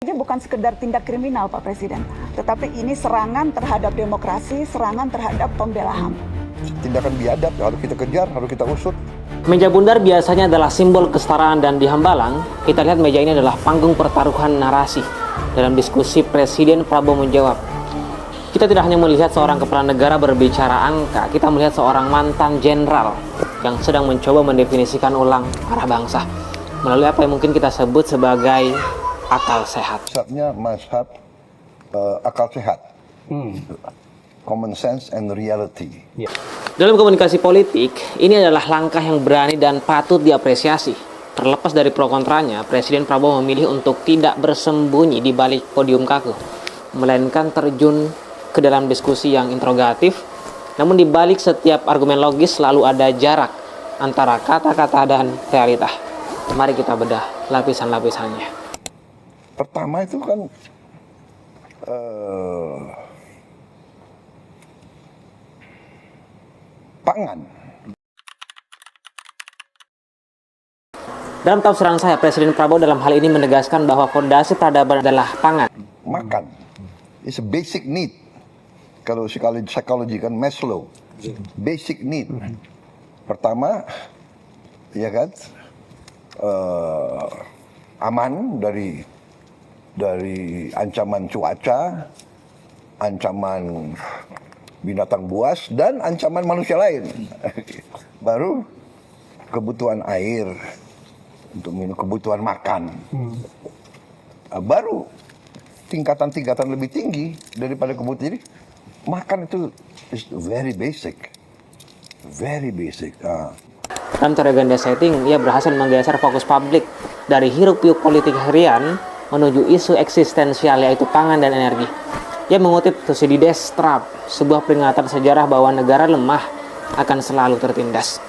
Ini bukan sekedar tindak kriminal, Pak Presiden, tetapi ini serangan terhadap demokrasi, serangan terhadap pembela HAM. Tindakan biadab harus kita kejar, harus kita usut. Meja bundar biasanya adalah simbol kesetaraan, dan di Hambalang kita lihat meja ini adalah panggung pertaruhan narasi. Dalam diskusi Presiden Prabowo menjawab, kita tidak hanya melihat seorang kepala negara berbicara angka, kita melihat seorang mantan jenderal yang sedang mencoba mendefinisikan ulang arah bangsa melalui apa yang mungkin kita sebut sebagai akal sehat. Mazhabnya mazhab akal sehat, common sense and reality. Dalam komunikasi politik, ini adalah langkah yang berani dan patut diapresiasi. Terlepas dari pro kontranya, Presiden Prabowo memilih untuk tidak bersembunyi di balik podium kaku, melainkan terjun ke dalam diskusi yang interogatif. Namun di balik setiap argumen logis selalu ada jarak antara kata-kata dan realita. Mari kita bedah lapisan-lapisannya. Pertama itu kan pangan. Dalam tafsiran saya, Presiden Prabowo dalam hal ini menegaskan bahwa fondasi peradaban adalah pangan. Makan is a basic need. Kalau psikologi kan Maslow, basic need. Pertama, ya kan, aman dari ancaman cuaca, ancaman binatang buas, dan ancaman manusia lain. Baru kebutuhan air untuk minum, kebutuhan makan. Baru tingkatan-tingkatan lebih tinggi daripada kebutuhan. Jadi makan itu is very basic, very basic. Dalam teori agenda setting, ia berhasil menggeser fokus publik dari hiruk-pikuk politik harian menuju isu eksistensial, yaitu pangan dan energi. Ia mengutip Thucydides Trap, sebuah peringatan sejarah bahwa negara lemah akan selalu tertindas.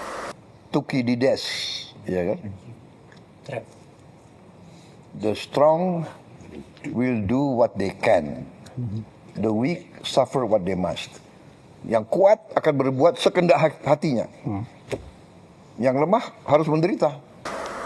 Thucydides, ya kan? The strong will do what they can. The weak suffer what they must. Yang kuat akan berbuat sekendak hatinya. Yang lemah harus menderita.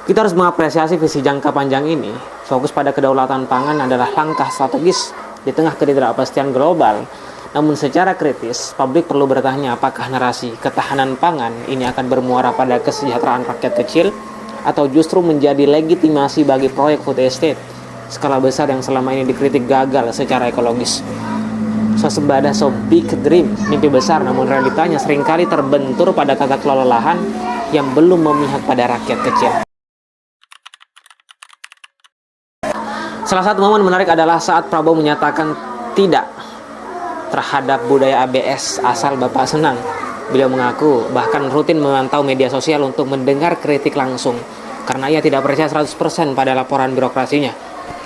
Kita harus mengapresiasi visi jangka panjang ini. Fokus pada kedaulatan pangan adalah langkah strategis di tengah ketidakpastian global. Namun secara kritis, publik perlu bertanya apakah narasi ketahanan pangan ini akan bermuara pada kesejahteraan rakyat kecil atau justru menjadi legitimasi bagi proyek food estate skala besar yang selama ini dikritik gagal secara ekologis. Swasembada so big dream, mimpi besar, namun realitanya seringkali terbentur pada tata kelola lahan yang belum memihak pada rakyat kecil. Salah satu momen menarik adalah saat Prabowo menyatakan tidak terhadap budaya ABS asal Bapak senang. Beliau mengaku bahkan rutin memantau media sosial untuk mendengar kritik langsung karena ia tidak percaya 100% pada laporan birokrasinya.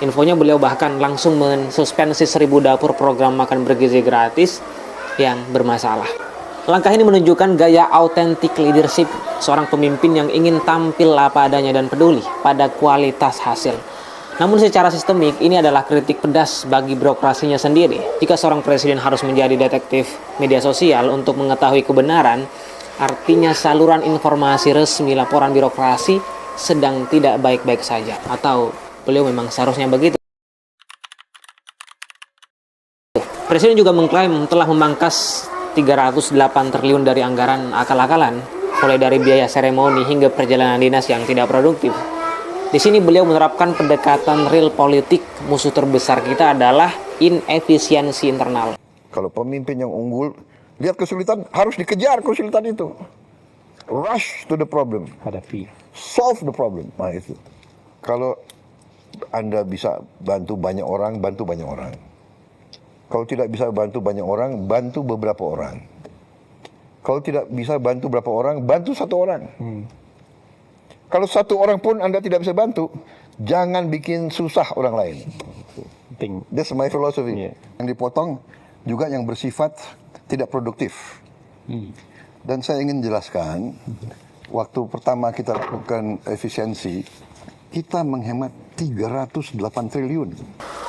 Infonya beliau bahkan langsung mensuspensi 1000 dapur program makan bergizi gratis yang bermasalah. Langkah ini menunjukkan gaya authentic leadership, seorang pemimpin yang ingin tampil apa adanya dan peduli pada kualitas hasil. Namun secara sistemik, ini adalah kritik pedas bagi birokrasinya sendiri. Jika seorang presiden harus menjadi detektif media sosial untuk mengetahui kebenaran, artinya saluran informasi resmi laporan birokrasi sedang tidak baik-baik saja. Atau beliau memang seharusnya begitu. Presiden juga mengklaim telah memangkas 308 triliun dari anggaran akal-akalan, mulai dari biaya seremoni hingga perjalanan dinas yang tidak produktif. Di sini beliau menerapkan pendekatan real politik. Musuh terbesar kita adalah inefisiensi internal. Kalau pemimpin yang unggul, lihat kesulitan, harus dikejar kesulitan itu. Rush to the problem. Hadapi. Solve the problem. Nah itu. Kalau Anda bisa bantu banyak orang, bantu banyak orang. Kalau tidak bisa bantu banyak orang, bantu beberapa orang. Kalau tidak bisa bantu berapa orang, bantu satu orang. Kalau satu orang pun Anda tidak bisa bantu, jangan bikin susah orang lain. That's my philosophy. Yeah. Yang dipotong juga yang bersifat tidak produktif. Dan saya ingin jelaskan, waktu pertama kita lakukan efisiensi, kita menghemat 308 triliun.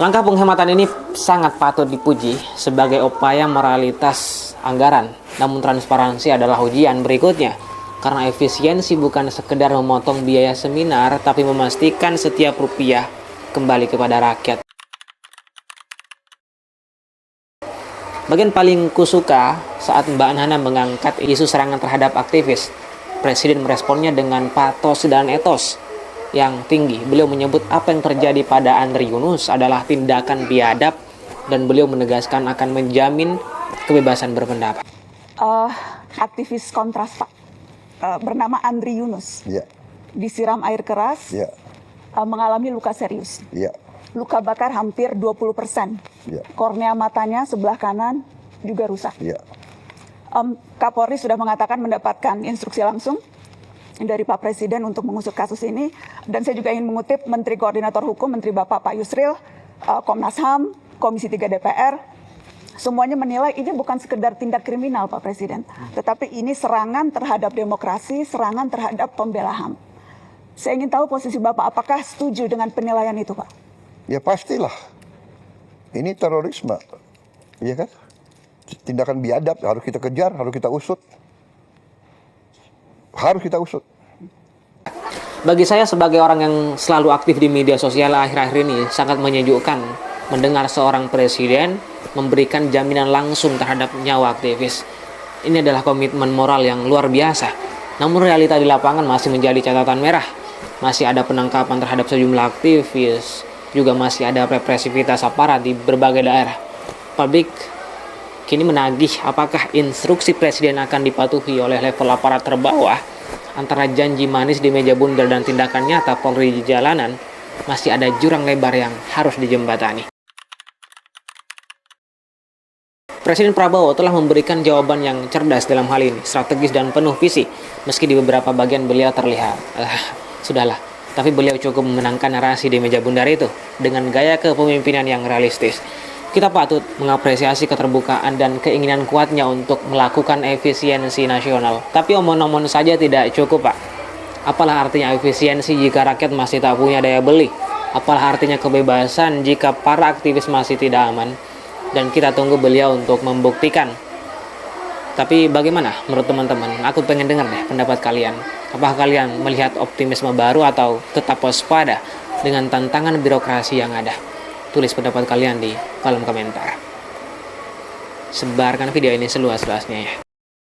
Langkah penghematan ini sangat patut dipuji sebagai upaya moralitas anggaran. Namun transparansi adalah ujian berikutnya. Karena efisiensi bukan sekedar memotong biaya seminar, tapi memastikan setiap rupiah kembali kepada rakyat. Bagian paling kusuka saat Mbak Nana mengangkat isu serangan terhadap aktivis. Presiden meresponnya dengan patos dan etos yang tinggi. Beliau menyebut apa yang terjadi pada Andri Yunus adalah tindakan biadab dan beliau menegaskan akan menjamin kebebasan berpendapat. Aktivis kontras Pak, bernama Andri Yunus, Ya, disiram air keras, ya, mengalami luka serius. ya, Luka bakar hampir 20%. ya, Kornea matanya sebelah kanan juga rusak. ya. Kapolri sudah mengatakan mendapatkan instruksi langsung dari Pak Presiden untuk mengusut kasus ini. Dan saya juga ingin mengutip Menteri Koordinator Hukum, Menteri Bapak Pak Yusril, Komnas HAM, Komisi 3 DPR, semuanya menilai ini bukan sekedar tindak kriminal Pak Presiden, tetapi ini serangan terhadap demokrasi, serangan terhadap pembela HAM. Saya ingin tahu posisi Bapak, apakah setuju dengan penilaian itu Pak? Ya pastilah. Ini terorisme. Iya kan? Tindakan biadab harus kita kejar, harus kita usut. Harus kita usut. Bagi saya sebagai orang yang selalu aktif di media sosial akhir-akhir ini sangat menyejukkan mendengar seorang presiden memberikan jaminan langsung terhadap nyawa aktivis. Ini adalah komitmen moral yang luar biasa. Namun realita di lapangan masih menjadi catatan merah. Masih ada penangkapan terhadap sejumlah aktivis, juga masih ada represivitas aparat di berbagai daerah. Publik kini menagih apakah instruksi presiden akan dipatuhi oleh level aparat terbawah. Antara janji manis di meja bundar dan tindakan nyata Polri di jalanan, masih ada jurang lebar yang harus dijembatani. Presiden Prabowo telah memberikan jawaban yang cerdas dalam hal ini, strategis dan penuh visi, meski di beberapa bagian beliau terlihat, sudahlah, tapi beliau cukup memenangkan narasi di meja bundar itu dengan gaya kepemimpinan yang realistis. Kita patut mengapresiasi keterbukaan dan keinginan kuatnya untuk melakukan efisiensi nasional. Tapi omong-omong saja tidak cukup, Pak. Apalah artinya efisiensi jika rakyat masih tak punya daya beli? Apalah artinya kebebasan jika para aktivis masih tidak aman? Dan kita tunggu beliau untuk membuktikan. Tapi bagaimana menurut teman-teman? Aku pengen dengar deh pendapat kalian. Apakah kalian melihat optimisme baru atau tetap waspada dengan tantangan birokrasi yang ada? Tulis pendapat kalian di kolom komentar. Sebarkan video ini seluas-luasnya ya.